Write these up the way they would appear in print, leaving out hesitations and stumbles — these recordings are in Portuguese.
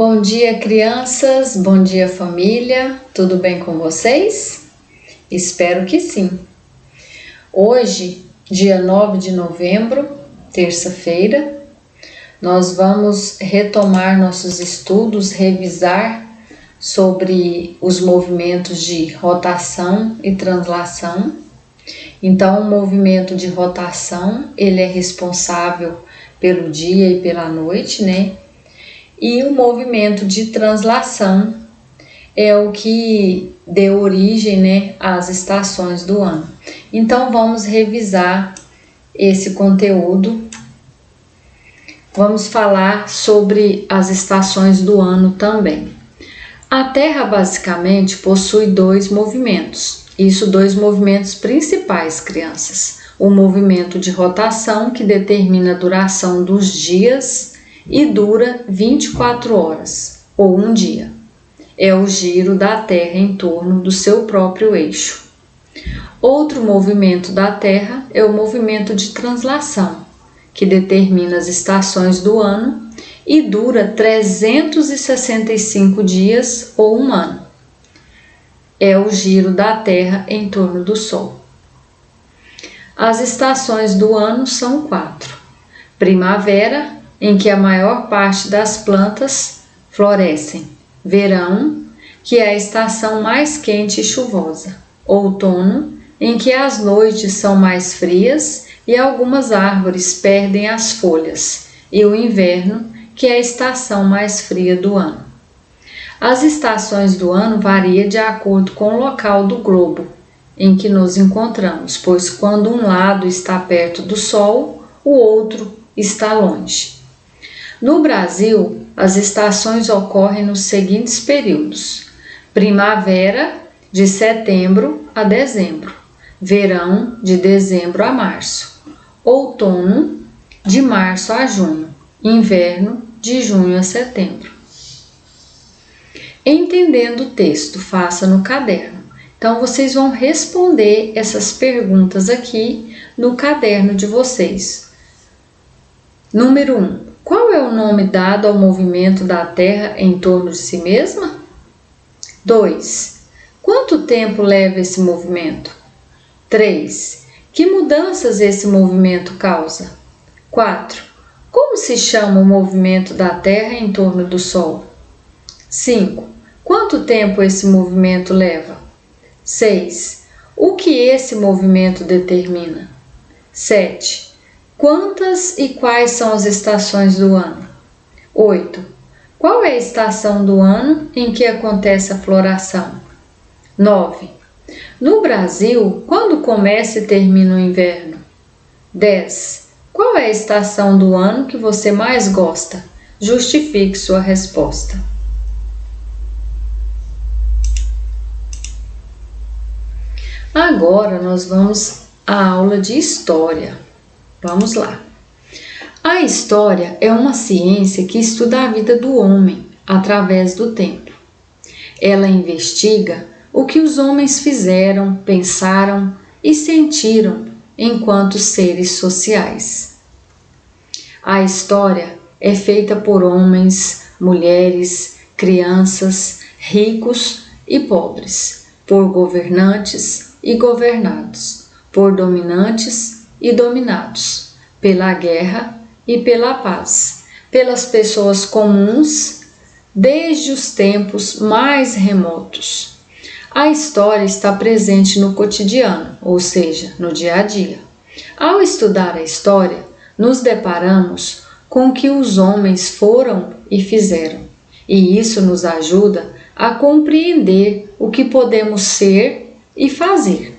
Bom dia, crianças, bom dia, família, tudo bem com vocês? Espero que sim. Hoje, dia 9 de novembro, terça-feira, nós vamos retomar nossos estudos, revisar sobre os movimentos de rotação e translação. Então, o movimento de rotação, ele é responsável pelo dia e pela noite, né? E o movimento de translação é o que deu origem, né, às estações do ano. Então, vamos revisar esse conteúdo. Vamos falar sobre as estações do ano também. A Terra, basicamente, possui dois movimentos. Dois movimentos principais, crianças. O movimento de rotação, que determina a duração dos dias e dura 24 horas, ou um dia. É o giro da Terra em torno do seu próprio eixo. Outro movimento da Terra é o movimento de translação, que determina as estações do ano e dura 365 dias ou um ano. É o giro da Terra em torno do Sol. As estações do ano são 4. Primavera, em que a maior parte das plantas florescem. Verão, que é a estação mais quente e chuvosa. Outono, em que as noites são mais frias e algumas árvores perdem as folhas. E o inverno, que é a estação mais fria do ano. As estações do ano variam de acordo com o local do globo em que nos encontramos, pois quando um lado está perto do Sol, o outro está longe. No Brasil, as estações ocorrem nos seguintes períodos: primavera, de setembro a dezembro, verão, de dezembro a março, outono, de março a junho, inverno, de junho a setembro. Entendendo o texto, faça no caderno. Então, vocês vão responder essas perguntas aqui no caderno de vocês. Número 1. Qual é o nome dado ao movimento da Terra em torno de si mesma? 2. Quanto tempo leva esse movimento? 3. Que mudanças esse movimento causa? 4. Como se chama o movimento da Terra em torno do Sol? 5. Quanto tempo esse movimento leva? 6. O que esse movimento determina? 7. Quantas e quais são as estações do ano? 8. Qual é a estação do ano em que acontece a floração? 9. No Brasil, quando começa e termina o inverno? 10. Qual é a estação do ano que você mais gosta? Justifique sua resposta. Agora nós vamos à aula de história. Vamos lá. A história é uma ciência que estuda a vida do homem através do tempo. Ela investiga o que os homens fizeram, pensaram e sentiram enquanto seres sociais. A história é feita por homens, mulheres, crianças, ricos e pobres, por governantes e governados, por dominantes e dominados, pela guerra e pela paz, pelas pessoas comuns desde os tempos mais remotos. A história está presente no cotidiano, ou seja, no dia a dia. Ao estudar a história, nos deparamos com o que os homens foram e fizeram, e isso nos ajuda a compreender o que podemos ser e fazer.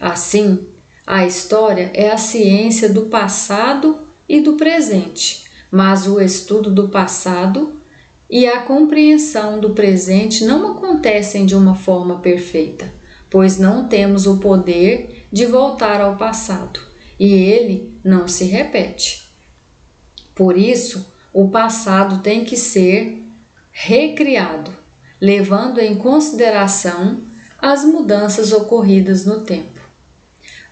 Assim, a história é a ciência do passado e do presente, mas o estudo do passado e a compreensão do presente não acontecem de uma forma perfeita, pois não temos o poder de voltar ao passado, e ele não se repete. Por isso, o passado tem que ser recriado, levando em consideração as mudanças ocorridas no tempo.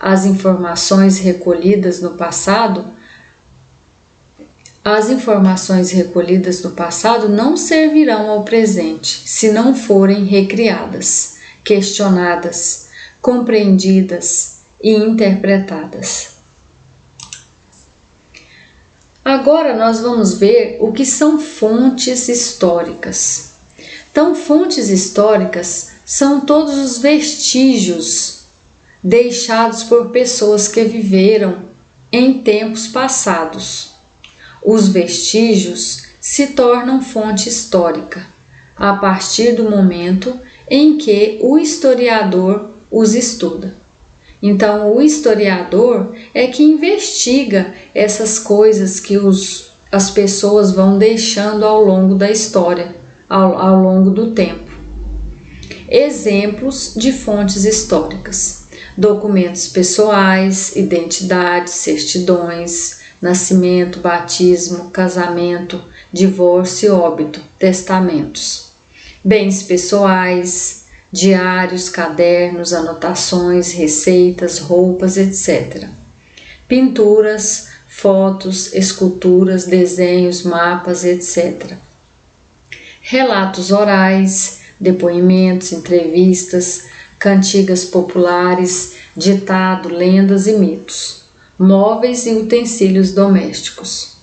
As informações recolhidas no passado As informações recolhidas no passado não servirão ao presente se não forem recriadas, questionadas, compreendidas e interpretadas. Agora nós vamos ver o que são fontes históricas. Então, fontes históricas são todos os vestígios deixados por pessoas que viveram em tempos passados. Os vestígios se tornam fonte histórica a partir do momento em que o historiador os estuda. Então, o historiador é que investiga essas coisas que as pessoas vão deixando ao longo da história, ao longo do tempo. Exemplos de fontes históricas: documentos pessoais, identidades, certidões, nascimento, batismo, casamento, divórcio e óbito, testamentos. Bens pessoais, diários, cadernos, anotações, receitas, roupas, etc. Pinturas, fotos, esculturas, desenhos, mapas, etc. Relatos orais, depoimentos, entrevistas, cantigas populares, ditado, lendas e mitos, móveis e utensílios domésticos,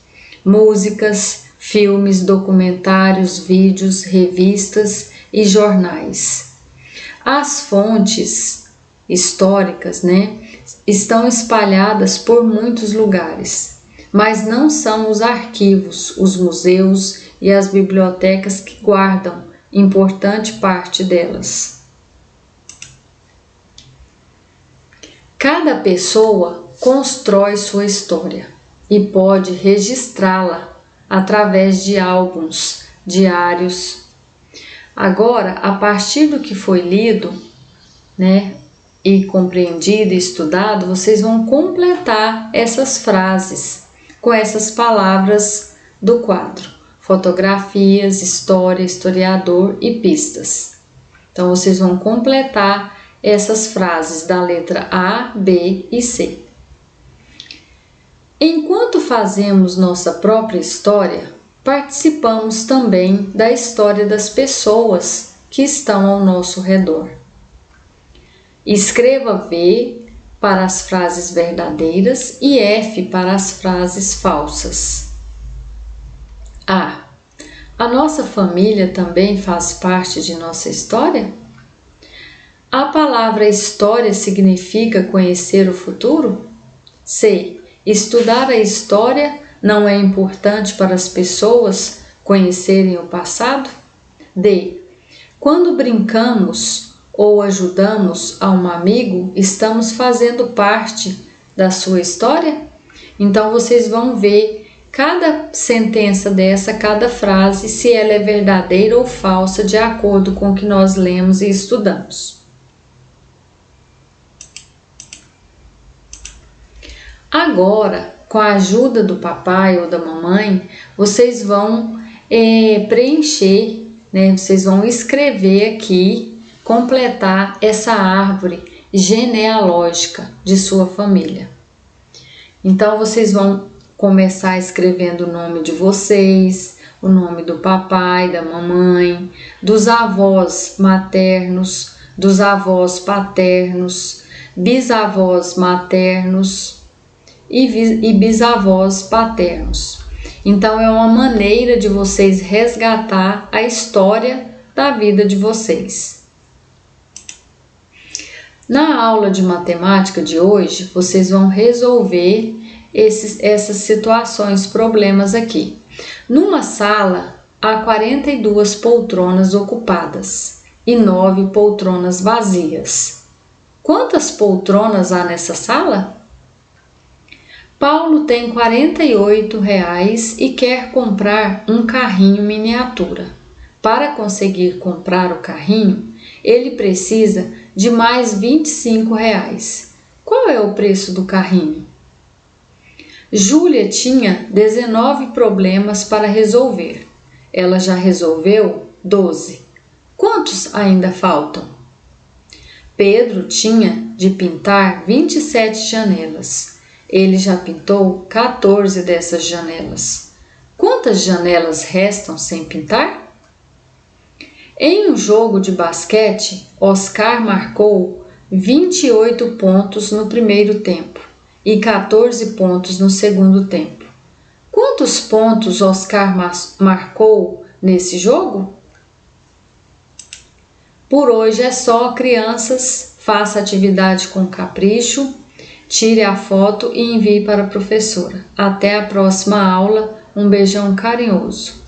músicas, filmes, documentários, vídeos, revistas e jornais. As fontes históricas, estão espalhadas por muitos lugares, mas não são os arquivos, os museus e as bibliotecas que guardam importante parte delas. Cada pessoa constrói sua história e pode registrá-la através de álbuns, diários. Agora, a partir do que foi lido, e compreendido e estudado, vocês vão completar essas frases com essas palavras do quadro: fotografias, história, historiador e pistas. Então, vocês vão completar essas frases da letra A, B e C. Enquanto fazemos nossa própria história, participamos também da história das pessoas que estão ao nosso redor. Escreva V para as frases verdadeiras e F para as frases falsas. A. A nossa família também faz parte de nossa história? A palavra história significa conhecer o futuro? C. Estudar a história não é importante para as pessoas conhecerem o passado? D. Quando brincamos ou ajudamos a um amigo, estamos fazendo parte da sua história? Então, vocês vão ver cada sentença dessa, cada frase, se ela é verdadeira ou falsa, de acordo com o que nós lemos e estudamos. Agora, com a ajuda do papai ou da mamãe, vocês vão preencher, vocês vão escrever aqui, completar essa árvore genealógica de sua família. Então, vocês vão começar escrevendo o nome de vocês, o nome do papai, da mamãe, dos avós maternos, dos avós paternos, bisavós maternos e bisavós paternos. Então, é uma maneira de vocês resgatar a história da vida de vocês. Na aula de matemática de hoje, vocês vão resolver essas situações, problemas aqui. Numa sala, há 42 poltronas ocupadas e 9 poltronas vazias. Quantas poltronas há nessa sala? Paulo tem R$48 e quer comprar um carrinho miniatura. Para conseguir comprar o carrinho, ele precisa de mais R$25. Qual é o preço do carrinho? Júlia tinha 19 problemas para resolver. Ela já resolveu 12. Quantos ainda faltam? Pedro tinha de pintar 27 janelas. Ele já pintou 14 dessas janelas. Quantas janelas restam sem pintar? Em um jogo de basquete, Oscar marcou 28 pontos no primeiro tempo e 14 pontos no segundo tempo. Quantos pontos Oscar marcou nesse jogo? Por hoje é só, crianças. Faça a atividade com capricho, tire a foto e envie para a professora. Até a próxima aula. Um beijão carinhoso.